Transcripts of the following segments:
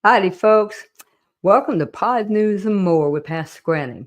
Howdy, folks. Welcome to Pod News and More with Pastor Granny.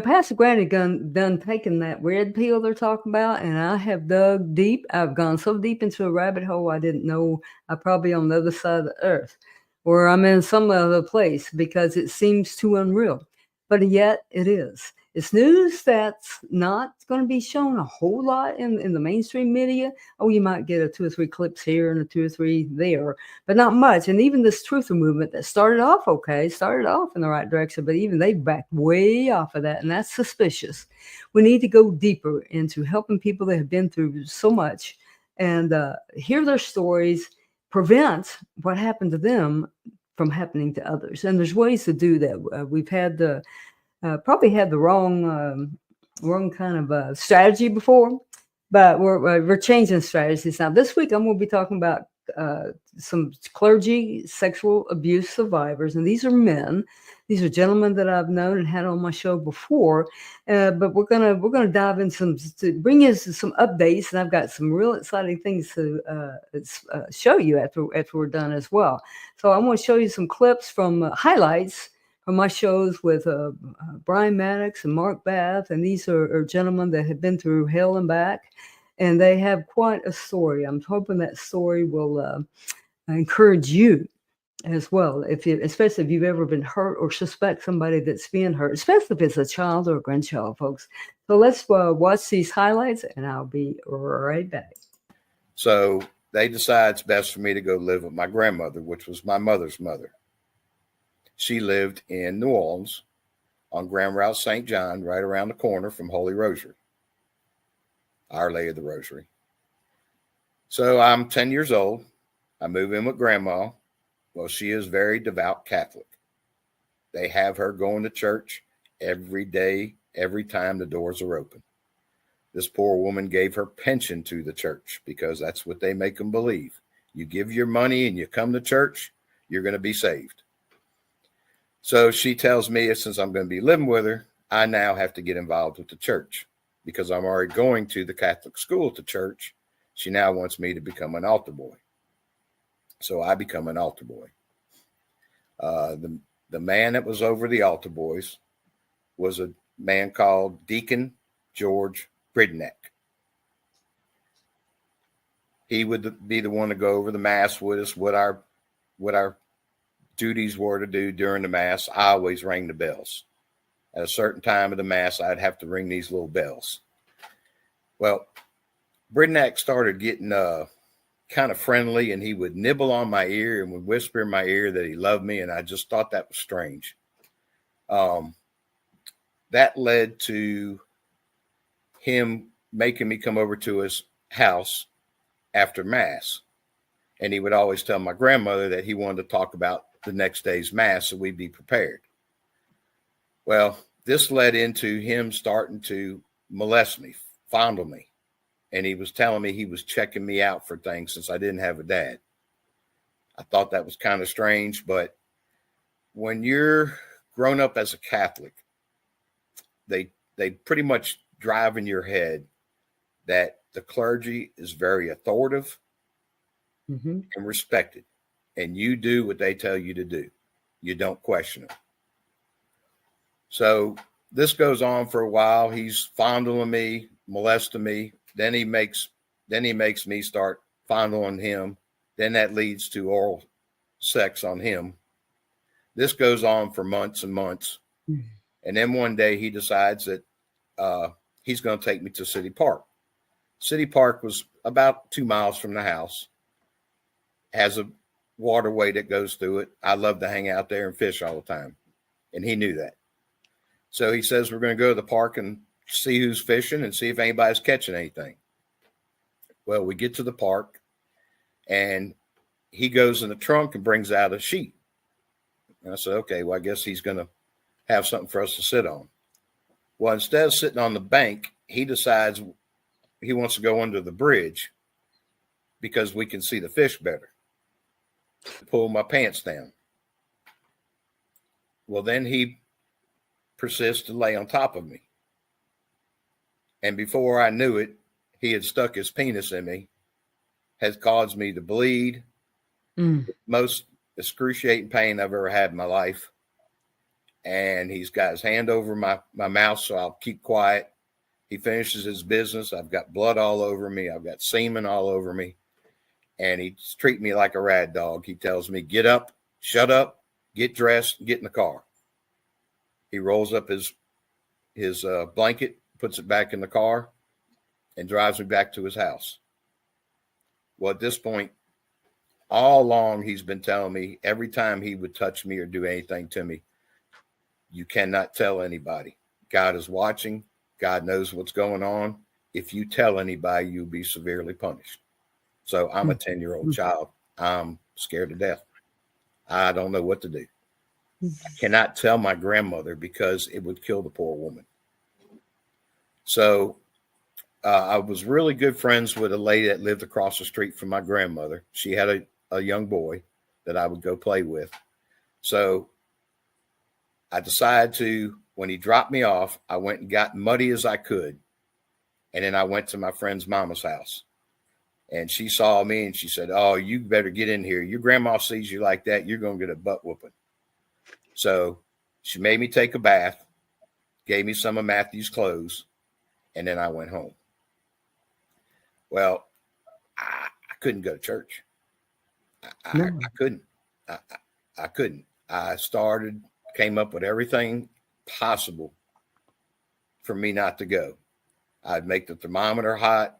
Pastor Granny done taken that red pill they're talking about, and I have dug deep. I've gone so deep into a rabbit hole I didn't know I'm probably on the other side of the earth, or I'm in some other place because it seems too unreal. But yet it is. It's news that's not going to be shown a whole lot in the mainstream media. Oh, you might get a two or three clips here and a two or three there, but not much. And even this truther movement that started off okay, started off in the right direction, but even they backed way off of that, and that's suspicious. We need to go deeper into helping people that have been through so much and hear their stories, prevent what happened to them from happening to others. And there's ways to do that. We've had the probably had the wrong kind of strategy before, but we're changing strategies now. This week, I'm going to be talking about some clergy sexual abuse survivors, and these are men. These are gentlemen that I've known and had on my show before, but we're gonna dive in to bring you some updates, and I've got some real exciting things to show you after we're done as well. So I'm going to show you some clips from highlights from my shows with Brian Manix and Mark Vath, and these are gentlemen that have been through hell and back, and they have quite a story. I'm hoping that story will encourage you as well, especially if you've ever been hurt or suspect somebody that's being hurt, especially if it's a child or a grandchild, folks. So let's watch these highlights, and I'll be right back. So they decide it's best for me to go live with my grandmother, which was my mother's mother. She lived in New Orleans on Grand Route St. John, right around the corner from Holy Rosary, Our Lady of the Rosary. So I'm 10 years old. I move in with Grandma. Well, she is very devout Catholic. They have her going to church every day, every time the doors are open. This poor woman gave her pension to the church because that's what they make them believe. You give your money and you come to church, you're going to be saved. So she tells me, since I'm going to be living with her, I now have to get involved with the church because I'm already going to the Catholic school at the church. She now wants me to become an altar boy. So I become an altar boy. The man that was over the altar boys was a man called Deacon George Bridnack. He would be the one to go over the mass with us, what our duties were to do during the mass. I always rang the bells. At a certain time of the mass, I'd have to ring these little bells. Well, Bridnack started getting kind of friendly, and he would nibble on my ear and would whisper in my ear that he loved me, and I just thought that was strange. That led to him making me come over to his house after mass, and he would always tell my grandmother that he wanted to talk about the next day's mass so we'd be prepared. Well, this led into him starting to molest me, fondle me. And he was telling me he was checking me out for things since I didn't have a dad. I thought that was kind of strange, but when you're grown up as a Catholic, they pretty much drive in your head that the clergy is very authoritative and respected. And you do what they tell you to do. You don't question them. So this goes on for a while. He's fondling me, molesting me. Then he makes me start fondling him. Then that leads to oral sex on him. This goes on for months and months. And then one day he decides that he's going to take me to City Park. City Park was about 2 miles from the house. Has a waterway that goes through it. I love to hang out there and fish all the time. And he knew that. So he says, we're going to go to the park and see who's fishing and see if anybody's catching anything. Well, we get to the park and he goes in the trunk and brings out a sheet. And I said, okay, well, I guess he's going to have something for us to sit on. Well, instead of sitting on the bank, he decides he wants to go under the bridge because we can see the fish better. Pull my pants down. Well, then he persists to lay on top of me. And before I knew it, he had stuck his penis in me, has caused me to bleed. Most excruciating pain I've ever had in my life. And he's got his hand over my mouth, so I'll keep quiet. He finishes his business. I've got blood all over me. I've got semen all over me. And he's treating me like a rad dog. He tells me, get up, shut up, get dressed, get in the car. He rolls up his blanket, puts it back in the car, and drives me back to his house. Well, at this point, all along, he's been telling me every time he would touch me or do anything to me, you cannot tell anybody. God is watching. God knows what's going on. If you tell anybody, you'll be severely punished. So I'm a 10-year-old child. I'm scared to death. I don't know what to do. I cannot tell my grandmother because it would kill the poor woman. So I was really good friends with a lady that lived across the street from my grandmother. She had a young boy that I would go play with. So I decided to, when he dropped me off, I went and got muddy as I could. And then I went to my friend's mama's house. And she saw me and she said, oh, you better get in here. Your grandma sees you like that, you're going to get a butt whooping. So she made me take a bath, gave me some of Matthew's clothes, and then I went home. Well, I couldn't go to church. I couldn't. I couldn't. I came up with everything possible for me not to go. I'd make the thermometer hot.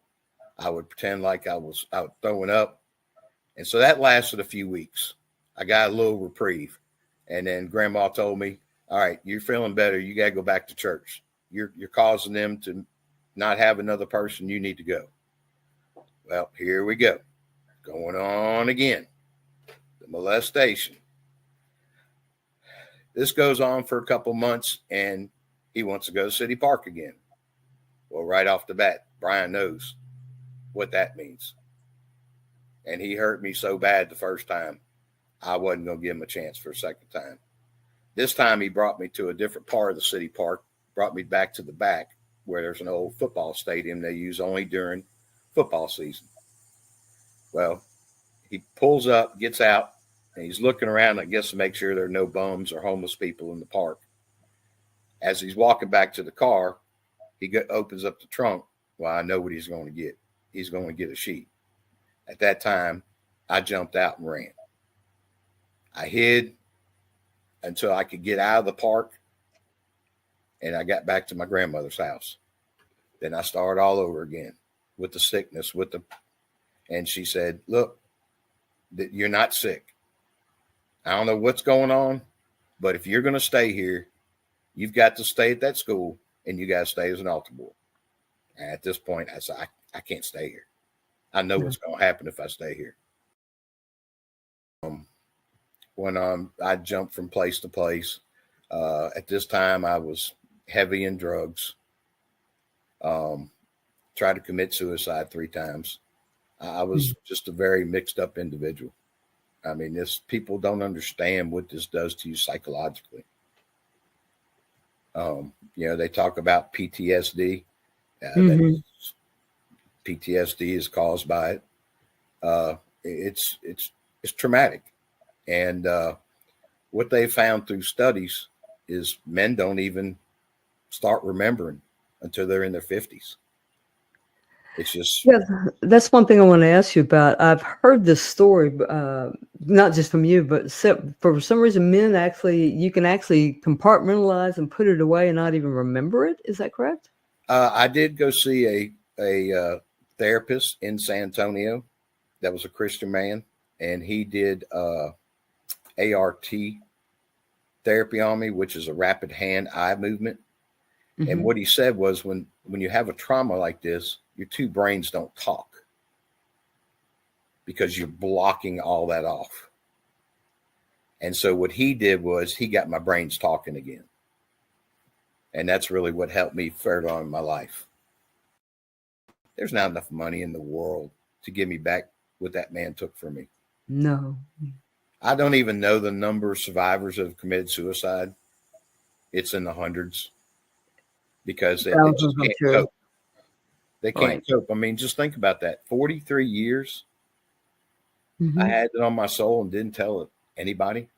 I would pretend like I was throwing up. And so that lasted a few weeks. I got a little reprieve. And then grandma told me, all right, you're feeling better. You got to go back to church. You're causing them to not have another person. You need to go. Well, here we go. Going on again. The molestation. This goes on for a couple months, and he wants to go to City Park again. Well, right off the bat, Brian knows what that means. And he hurt me so bad the first time, I wasn't going to give him a chance for a second time. This time he brought me to a different part of the city park, brought me back to the back where there's an old football stadium they use only during football season. Well, he pulls up, gets out, and he's looking around, I guess, to make sure there are no bums or homeless people in the park. As he's walking back to the car, he opens up the trunk. Well, I know what he's going to get. He's going to get a sheet. At that time, I jumped out and ran. I hid until I could get out of the park, and I got back to my grandmother's house. Then I started all over again with the sickness, and she said, look, you're not sick. I don't know what's going on, but if you're going to stay here, you've got to stay at that school, and you got to stay as an altar boy. And at this point, I said, I can't stay here. I know what's going to happen if I stay here. When I jumped from place to place, at this time I was heavy in drugs. Tried to commit suicide 3 times. I was just a very mixed up individual. I mean, people don't understand what this does to you psychologically. They talk about PTSD. PTSD is caused by it. It's traumatic. And what they found through studies is men don't even start remembering until they're in their 50s. It's just... Yeah, that's one thing I want to ask you about. I've heard this story, not just from you, but for some reason, you can actually compartmentalize and put it away and not even remember it. Is that correct? I did go see a therapist in San Antonio that was a Christian man, and he did ART therapy on me, which is a rapid hand-eye movement. Mm-hmm. And what he said was when you have a trauma like this, your 2 brains don't talk because you're blocking all that off. And so what he did was he got my brains talking again. And that's really what helped me further on in my life. There's not enough money in the world to give me back what that man took from me. No. I don't even know the number of survivors that have committed suicide. It's in the hundreds because they just can't cope. They can't cope. I mean, just think about that. 43 years, I had it on my soul and didn't tell it Anybody?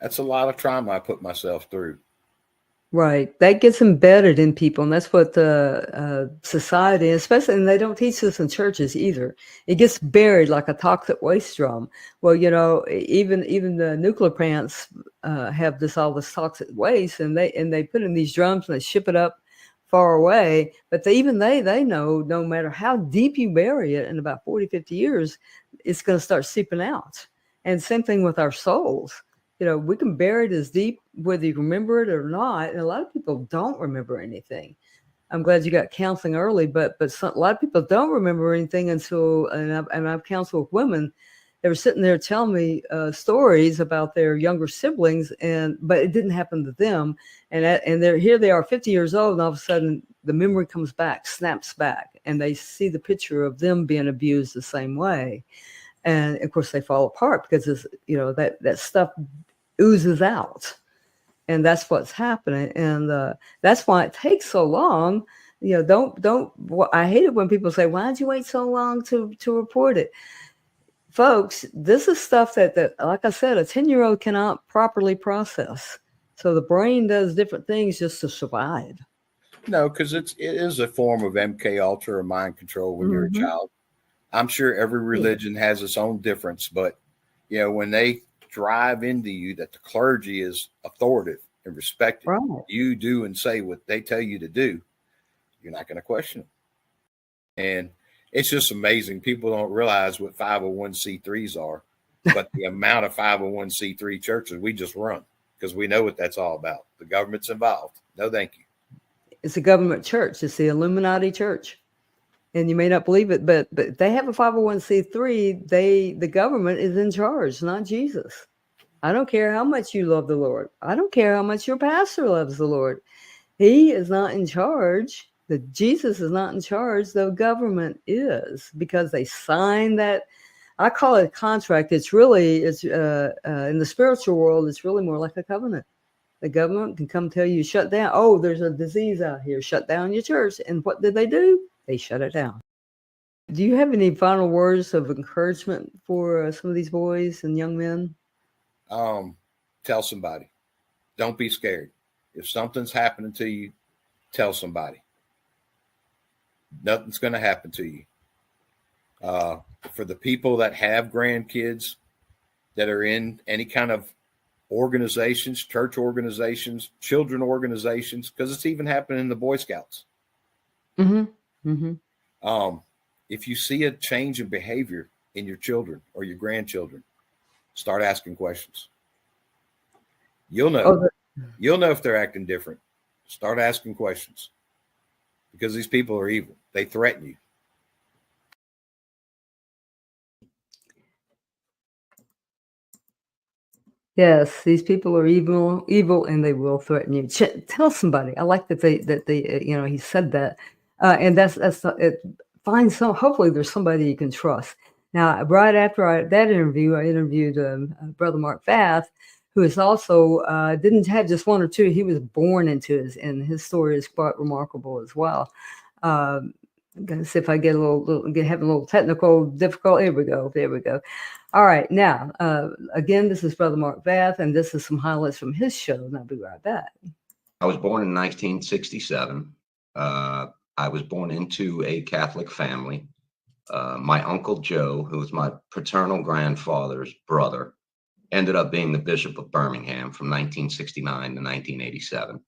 That's a lot of trauma I put myself through. Right. That gets embedded in people, and that's what the society, especially, and they don't teach this in churches either. It gets buried like a toxic waste drum. Well, even the nuclear plants have all this toxic waste, and they put it in these drums and they ship it up far away. But they know no matter how deep you bury it, in about 40, 50 years, it's going to start seeping out. And same thing with our souls. We can bury it as deep, whether you remember it or not. And a lot of people don't remember anything. I'm glad you got counseling early, but a lot of people don't remember anything until, and I've counseled with women. They were sitting there telling me stories about their younger siblings, but it didn't happen to them. And here they are, 50 years old, and all of a sudden the memory comes back, snaps back, and they see the picture of them being abused the same way. And of course they fall apart because that stuff oozes out, and that's what's happening. And that's why it takes so long. I hate it when people say, why did you wait so long to report it? Folks, this is stuff that like I said, a 10-year-old cannot properly process. So the brain does different things just to survive. No, because it is a form of MK Ultra or mind control when you're a child. I'm sure every religion has its own difference, but when they drive into you that the clergy is authoritative and respected, right. You do and say what they tell you to do, you're not going to question them. And it's just amazing. People don't realize what 501c3s are, but the amount of 501c3 churches we just run because we know what that's all about. The government's involved. No, thank you. It's a government church. It's the Illuminati church. And you may not believe it, but they have a 501c3. The government is in charge, not Jesus. I don't care how much you love the Lord. I don't care how much your pastor loves the Lord. He is not in charge. Jesus is not in charge. The government is, because they signed that. I call it a contract. It's in the spiritual world, it's really more like a covenant. The government can come tell you, shut down. Oh, there's a disease out here. Shut down your church. And what did they do? They shut it down. Do you have any final words of encouragement for some of these boys and young men? Tell somebody. Don't be scared. If something's happening to you, tell somebody. Nothing's going to happen to you. For the people that have grandkids that are in any kind of organizations, church organizations, children organizations, because it's even happening in the Boy Scouts. If you see a change in behavior in your children or your grandchildren, start asking questions. You'll know. You'll know if they're acting different. Start asking questions, because these people are evil. They threaten you. Yes, these people are evil, and they will threaten you. Tell somebody. I like that he said that, and that's it. Find some. Hopefully, there's somebody you can trust. Now, right after that interview, I interviewed Brother Mark Vath, who is also didn't have just one or two. He was born into it, and his story is quite remarkable as well. I'm gonna see if I get having a little technical difficulty. There we go. All right, now again, this is Brother Mark Vath, and this is some highlights from his show, and I'll be right back. I was born in 1967. I was born into a Catholic family. My Uncle Joe, who was my paternal grandfather's brother, ended up being the Bishop of Birmingham from 1969 to 1987.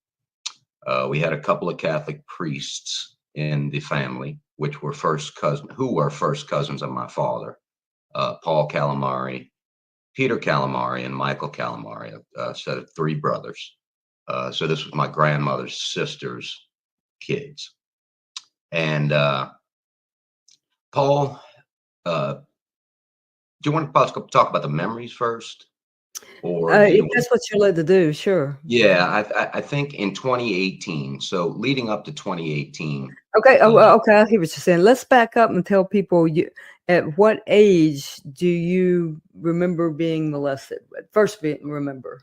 We had a couple of Catholic priests in the family, who were first cousins of my father, Paul Calamari, Peter Calamari, and Michael Calamari, a set of three brothers. So this was my grandmother's sister's kids. And Paul, do you want to talk about the memories first? Or if that's what you're led to do, sure. Yeah, I think in 2018, so leading up to 2018. Okay, okay, I hear what you're saying. Let's back up and tell people, at what age do you remember being molested? Remember.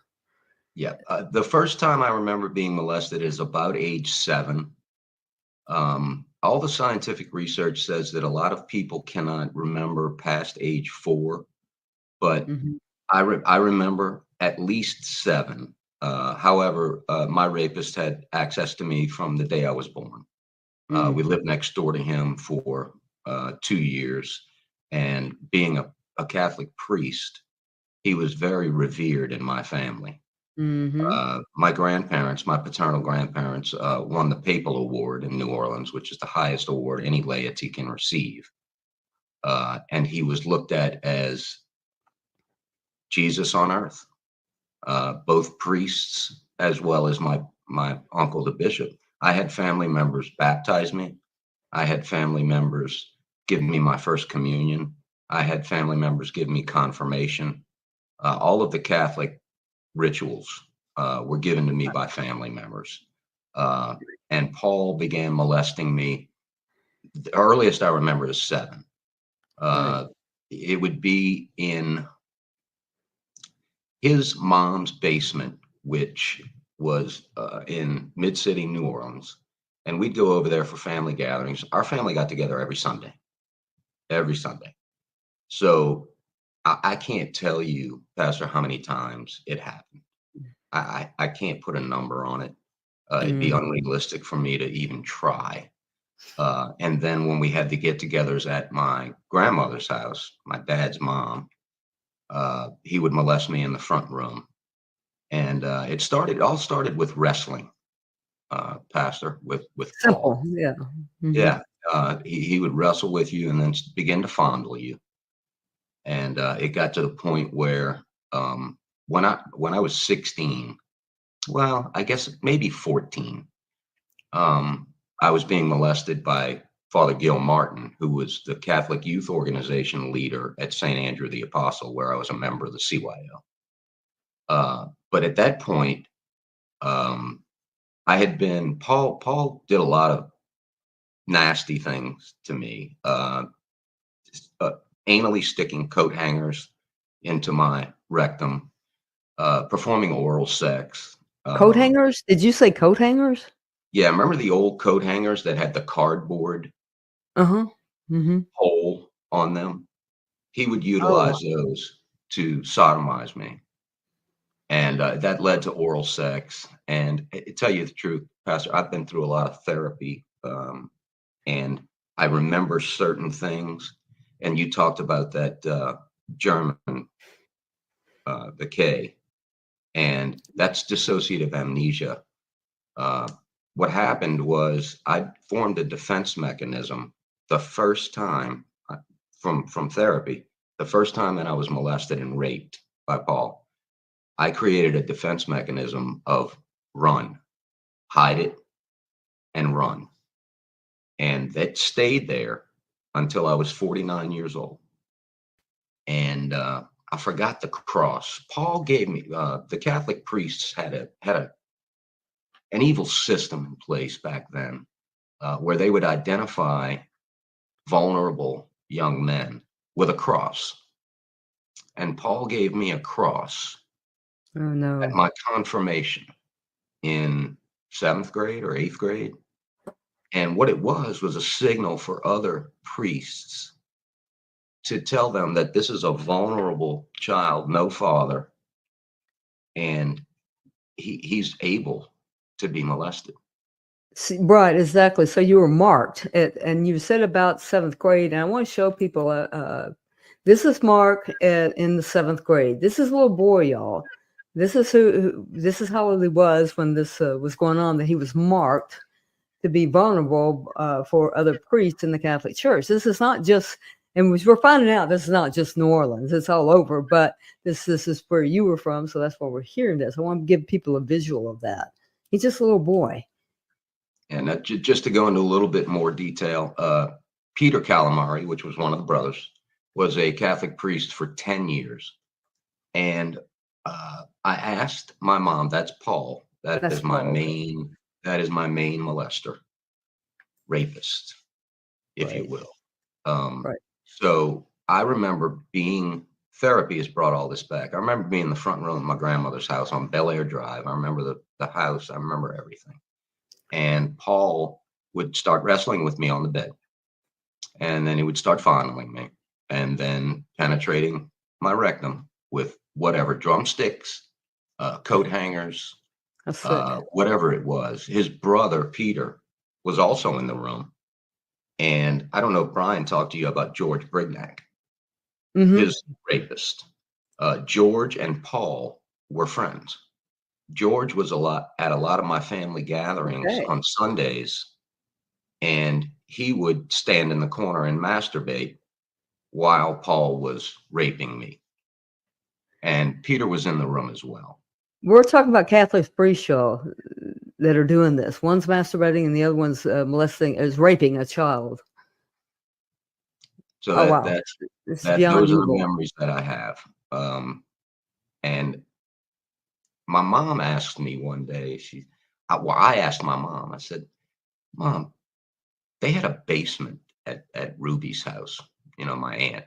Yeah, the first time I remember being molested is about age 7. All the scientific research says that a lot of people cannot remember past age 4. but Hmm. I remember at least 7. However, my rapist had access to me from the day I was born. We Mm. lived next door to him for 2 years, and being a Catholic priest, he was very revered in my family. Hmm. My grandparents, my paternal grandparents, won the Papal Award in New Orleans, which is the highest award any laity can receive. And he was looked at as Jesus on earth. Both priests as well as my uncle, the bishop. I had family members baptize me. I had family members give me my first communion. I had family members give me confirmation. All of the Catholic rituals were given to me by family members. Uh, and Paul began molesting me. The earliest I remember is 7. Right. Uh, it would be in his mom's basement, which was in Mid City, New Orleans. And we'd go over there for family gatherings. Our family got together every Sunday, every Sunday. So I can't tell you, Pastor, how many times it happened. I can't put a number on it. It'd be Mm. unrealistic for me to even try. And then when we had the get-togethers at my grandmother's house, my dad's mom, he would molest me in the front room. And it all started with wrestling, Pastor, with Paul. Simple. Yeah. Hmm. Yeah, he would wrestle with you and then begin to fondle you. And it got to the point where when I was 16, well, I guess maybe 14, um, I was being molested by Father Gil Martin, who was the Catholic Youth Organization leader at St. Andrew the Apostle, where I was a member of the CYO. But at that point, um, I had been Paul did a lot of nasty things to me, uh, anally sticking coat hangers into my rectum, performing oral sex. Coat Um, hangers? Did you say coat hangers? yeah, remember the old coat hangers that had the cardboard Uh-huh. Hmm. hole on them? He would Oh, utilize those to sodomize me, and that led to oral sex. And tell you the truth, Pastor, I've been through a lot of therapy, and I remember certain things. And you talked about that German, the K, and that's dissociative amnesia. Uh, what happened was I formed a defense mechanism the first time from therapy, the first time that I was molested and raped by Paul. I created a defense mechanism of run, hide it, and run. And that stayed there until I was 49 years old. And I forgot the cross. Paul gave me the Catholic priests had an evil system in place back then where they would identify vulnerable young men with a cross. And Paul gave me a cross oh at no. my confirmation in 7th grade or 8th grade. And what it was a signal for other priests to tell them that this is a vulnerable child, no father, and he's able to be molested. See, right, exactly. So you were marked, and you said about 7th grade, and I want to show people. This is Mark in the 7th grade. This is a little boy, y'all. This is this is how he was when this was going on. That he was marked to be vulnerable for other priests in the Catholic Church. This is not just, and we're finding out this is not just New Orleans. It's all over. But this is where you were from, so that's why we're hearing this. I want to give people a visual of that. He's just a little boy. And that, just to go into a little bit more detail, Peter Calamari, which was one of the brothers, was a Catholic priest for 10 years. And I asked my mom, that's Paul, That's Paul. Okay. that is my main molester, rapist, if you Right. will. Um, Right. so I remember therapy has brought all this back. I remember being in the front room of my grandmother's house on Bel Air Drive. I remember the house. I remember everything. And Paul would start wrestling with me on the bed. And then he would start fondling me and then penetrating my rectum with whatever, drumsticks, coat hangers, That's sick. whatever it was. His brother, Peter, was also in the room. And I don't know if Brian talked to you about George Brignac, Mm-hmm. his rapist. George and Paul were friends. George was at a lot of my family gatherings Okay. on Sundays, and he would stand in the corner and masturbate while Paul was raping me. And Peter was in the room as well. We're talking about Catholic priests, y'all, that are doing this. One's masturbating and the other one's raping a child. So Oh, wow. This is beyond those are the evil. memories that I have. And my mom asked me one day, I asked my mom, I said, Mom, they had a basement at Ruby's house, my aunt.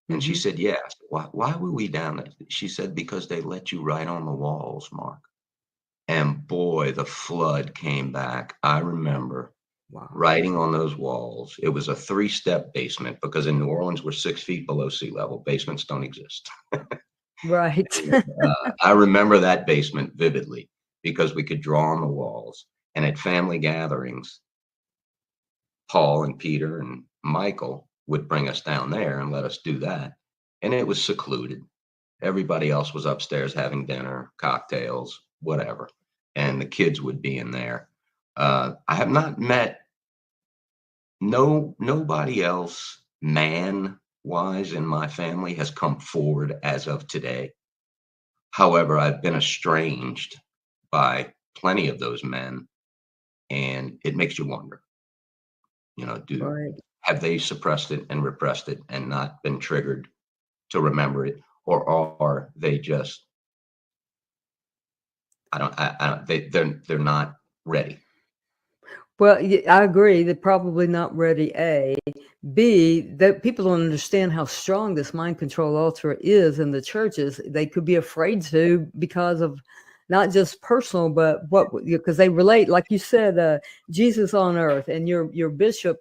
And she Mm-hmm. said, yeah. I said, why were we down there? She said, because they let you write on the walls, Mark. And boy, the flood came back. I remember writing on those walls. It was a 3-step basement because in New Orleans, we're 6 feet below sea level. Basements don't exist. Right. I remember that basement vividly because we could draw on the walls. And at family gatherings, Paul and Peter and Michael would bring us down there and let us do that. And it was secluded. Everybody else was upstairs having dinner, cocktails, whatever. And the kids would be in there. I have not met nobody else man wise in my family has come forward as of today. However, I've been estranged by plenty of those men, and it makes you wonder, Right. have they suppressed it and repressed it and not been triggered to remember it, or are they just they're not ready? Well, I agree. They're probably not ready. A, B, that people don't understand how strong this mind control altar is in the churches. They could be afraid to because of not just personal, but because they relate, like you said, Jesus on earth, and your bishop.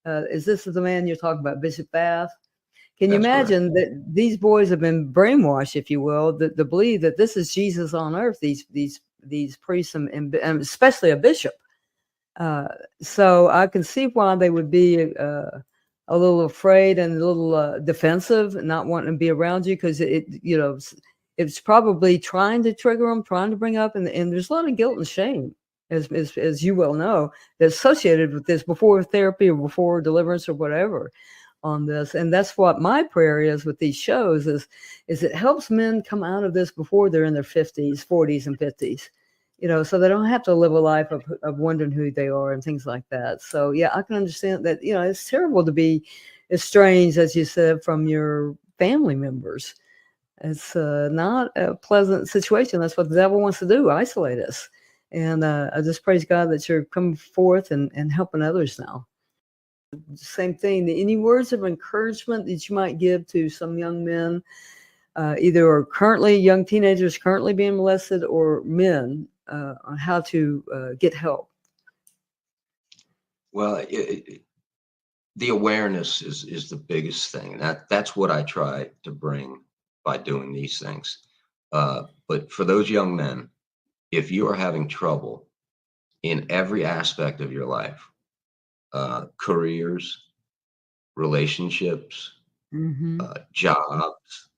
Is this the man you're talking about, Bishop Vath? Can you That's correct. imagine that these boys have been brainwashed, if you will, to believe that this is Jesus on earth? These priests and especially a bishop. So I can see why they would be a little afraid and a little defensive, not wanting to be around you because it's probably trying to trigger them, trying to bring up, and there's a lot of guilt and shame, as you well know, that's associated with this before therapy or before deliverance or whatever on this. And that's what my prayer is with these shows is it helps men come out of this before they're in their 50s, 40s, and 50s. So they don't have to live a life of wondering who they are and things like that. So, yeah, I can understand that, it's terrible to be estranged, as you said, from your family members. It's not a pleasant situation. That's what the devil wants to do, isolate us. And I just praise God that you're coming forth and helping others now. Same thing. Any words of encouragement that you might give to some young men, either are currently young teenagers currently being molested or men, on how to get help? Well, the awareness is the biggest thing. That's what I try to bring by doing these things. But for those young men, if you are having trouble in every aspect of your life, careers, relationships, Mm-hmm. jobs,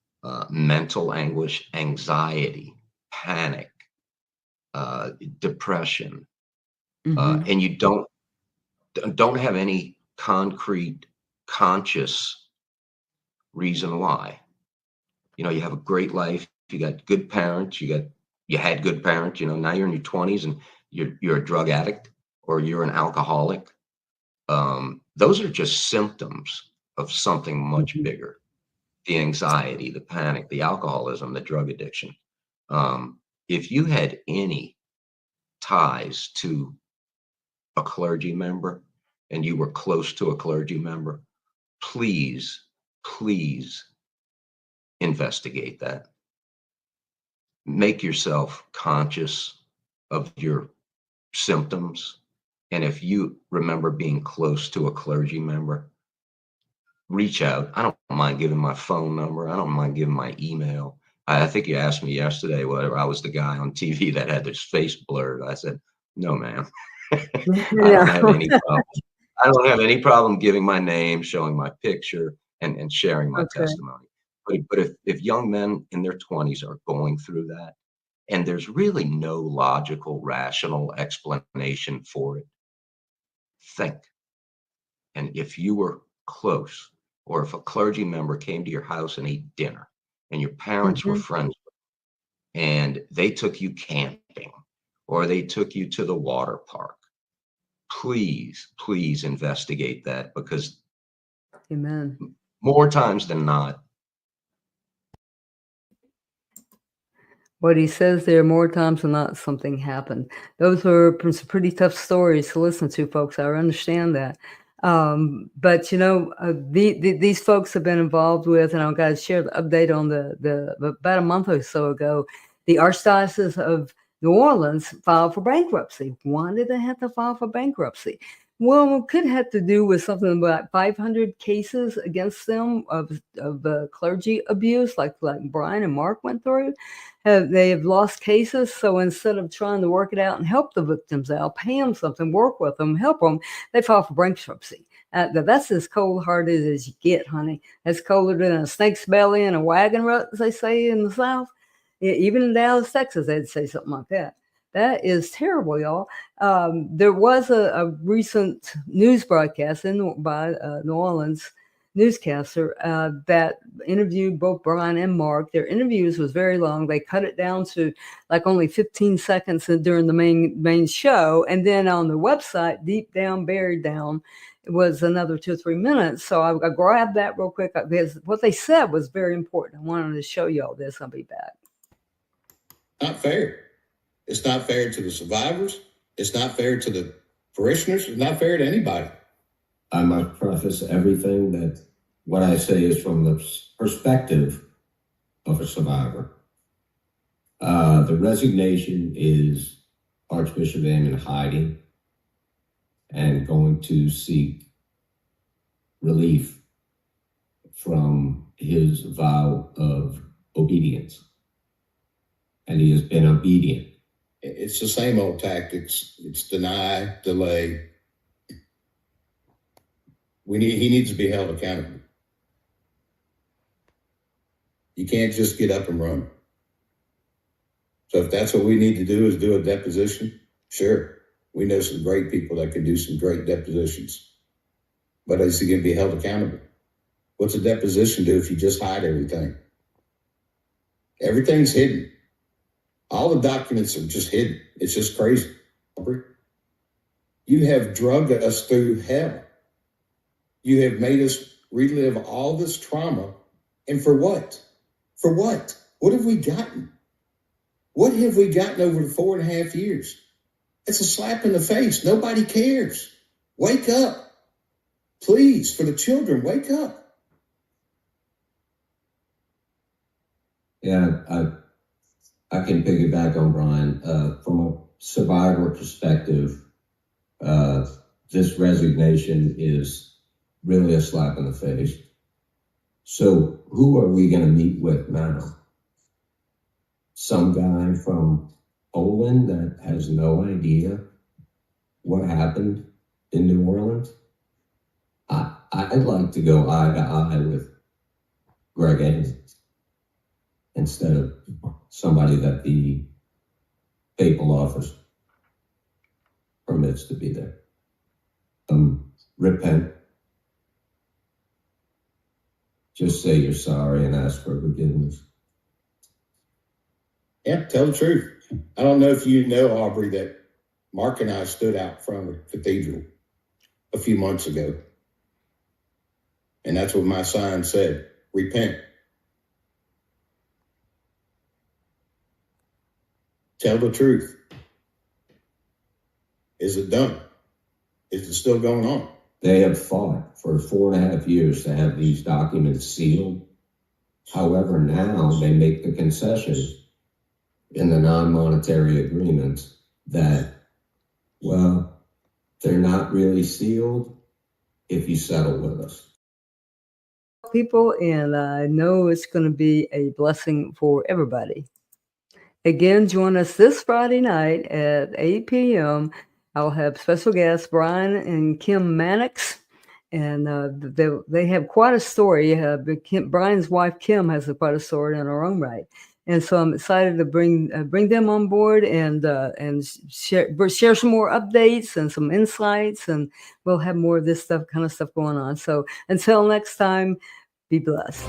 mental anguish, anxiety, panic, depression, Mm-hmm. and you don't have any concrete, conscious reason why. You have a great life. You got good parents. You had good parents. Now you're in your 20s and you're a drug addict or you're an alcoholic. Those are just symptoms of something much Mm-hmm. bigger: the anxiety, the panic, the alcoholism, the drug addiction. If you had any ties to a clergy member and you were close to a clergy member, please investigate that. Make yourself conscious of your symptoms. And if you remember being close to a clergy member, reach out. I don't mind giving my phone number. I don't mind giving my email. I think you asked me yesterday whether I was the guy on TV that had his face blurred. I said, no, ma'am. I don't have any problem. I don't have any problem giving my name, showing my picture, and sharing my Okay. testimony. But if young men in their 20s are going through that, and there's really no logical, rational explanation for it, think. And if you were close, or if a clergy member came to your house and ate dinner, and your parents were Mhm. friends, and they took you camping, or they took you to the water park, please investigate that, because Amen. more times than not, What he says there, more times than not, something happened. Those were some pretty tough stories to listen to, folks. I understand that. But these folks have been involved with, and I've got to share the update on the about a month or so ago. The Archdiocese of New Orleans filed for bankruptcy. Why did they have to file for bankruptcy? Well, it could have to do with something about 500 cases against them of clergy abuse, like Brian and Mark went through. They have lost cases, so instead of trying to work it out and help the victims out, pay them something, work with them, help them, they file for bankruptcy. That's as cold-hearted as you get, honey. That's colder than a snake's belly and a wagon rut, as they say in the South. Even in Dallas, Texas, they'd say something like that. That is terrible, y'all. There was a recent news broadcast by New Orleans newscaster that interviewed both Brian and Mark. Their interviews was very long. They cut it down to like only 15 seconds during the main show. And then on the website, deep down, buried down, it was another 2 or 3 minutes. So I grabbed that real quick because what they said was very important. I wanted to show y'all this. I'll be back. Not fair. It's not fair to the survivors. It's not fair to the parishioners. It's not fair to anybody. I must preface everything that what I say is from the perspective of a survivor. The resignation is Archbishop Amon hiding and going to seek relief from his vow of obedience. And he has been obedient. It's the same old tactics. It's deny, delay. He needs to be held accountable. You can't just get up and run. So if that's what we need to do is do a deposition, sure. We know some great people that can do some great depositions. But is he going to be held accountable? What's a deposition do if you just hide everything? Everything's hidden. All the documents are just hidden. It's just crazy. You have drugged us through hell. You have made us relive all this trauma. And for what? For what? What have we gotten? What have we gotten over the 4.5 years? It's a slap in the face. Nobody cares. Wake up. Please, for the children, wake up. Yeah, I can piggyback on Brian. From a survivor perspective, this resignation is really a slap in the face. So who are we going to meet with now? Some guy from Poland that has no idea what happened in New Orleans? I'd like to go eye to eye with Greg Ames instead of somebody that the papal office permits to be there. Repent. Just say you're sorry and ask for forgiveness. Yeah, tell the truth. I don't know if you know, Aubrey, that Mark and I stood out front of the cathedral a few months ago. And that's what my sign said, repent. Tell the truth. Is it done? Is it still going on? They have fought for 4.5 years to have these documents sealed. However, now they make the concession in the non-monetary agreements that, well, they're not really sealed if you settle with us. people, and I know it's going to be a blessing for everybody. Again, join us this Friday night at 8 p.m. I'll have special guests Brian and Kim Manix, and they have quite a story. Brian's wife Kim has quite a story in her own right, and so I'm excited to bring them on board and share some more updates and some insights, and we'll have more of this kind of stuff going on. So until next time, be blessed.